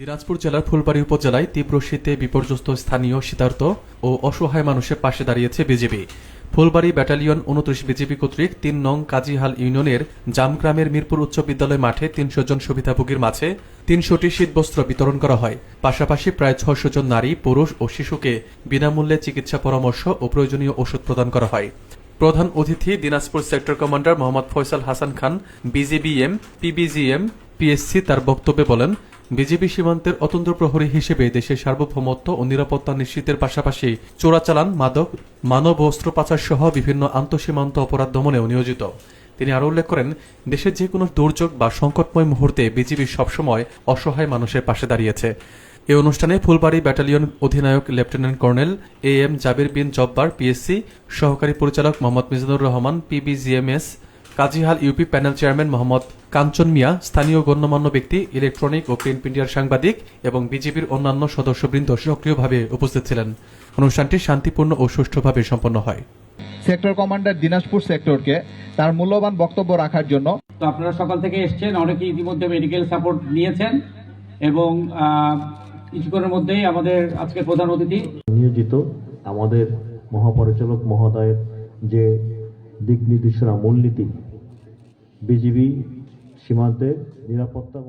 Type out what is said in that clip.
দিনাজপুর জেলার ফুলবাড়ী উপজেলায় তীব্র শীতে বিপর্যস্ত স্থানীয় শীতার্ত ও অসহায় মানুষের পাশে দাঁড়িয়েছে বিজিবি। ফুলবাড়ী ব্যাটালিয়ন ২৯ বিজিবি কর্তৃক ৩ নং কাজীহাল ইউনিয়নের জামগ্রামের মিরপুর উচ্চ বিদ্যালয় মাঠে ৩০০ জন সুবিধাভোগীর মাঝে ৩০০টি শীতবস্ত্র বিতরণ করা হয়। পাশাপাশি প্রায় ৬০০ জন নারী, পুরুষ ও শিশুকে বিনামূল্যে চিকিৎসা পরামর্শ ও প্রয়োজনীয় ওষুধ প্রদান করা হয়। প্রধান অতিথি Dinajpur sector commander Mohammad Faisal Hasan Khan, বিজিবিএম, পিবিজিএম, PSC তার বক্তব্যে বলেন, বিজিবি সীমান্তের অতন্ত্র প্রহরী হিসেবে দেশের সার্বভৌমত্ব ও নিরাপত্তা নিশ্চিতের পাশাপাশি চোরাচালান, মাদক, মানব ও অস্ত্র পাচার সহ বিভিন্ন আন্তঃসীমান্ত অপরাধ দমনেও নিয়োজিত। তিনি আরও উল্লেখ করেন, দেশের যে কোনো দুর্যোগ বা সংকটময় মুহূর্তে বিজিবি সবসময় অসহায় মানুষের পাশে দাঁড়িয়েছে। এই অনুষ্ঠানে ফুলবাড়ী ব্যাটালিয়ন অধিনায়ক lieutenant colonel AM Jabir bin Jabbar, PSC সহকারী পরিচালক Mohammad Mizanur Rahman, PBGMS Kazihal UP panel chairman Mohammad Kanchan Mia, স্থানীয় গণ্যমান্য ব্যক্তি, ইলেকট্রনিক ও প্রিন্ট মিডিয়ার সাংবাদিক এবং বিজিবির অন্যান্য সদস্যবৃন্দ সক্রিয়ভাবে উপস্থিত ছিলেন। অনুষ্ঠানটি শান্তিপূর্ণ ও সুষ্ঠুভাবে সম্পন্ন হয়। সেক্টর কমান্ডার দিনাজপুর সেক্টরকে তার মূল্যবান বক্তব্য রাখার জন্য। তো আপনারা সকাল থেকে এসেছেন, অনেকে ইতিমধ্যে মেডিকেল সাপোর্ট নিয়েছেন এবং কিছুক্ষণের মধ্যেই আমাদের আজকের প্রধান অতিথি নিয়োজিত আমাদের মহাপরিচালক মহোদয়ের যে দিক নির্দেশনা, মূলনীতি বিজিবি সীমান্তের নিরাপত্তা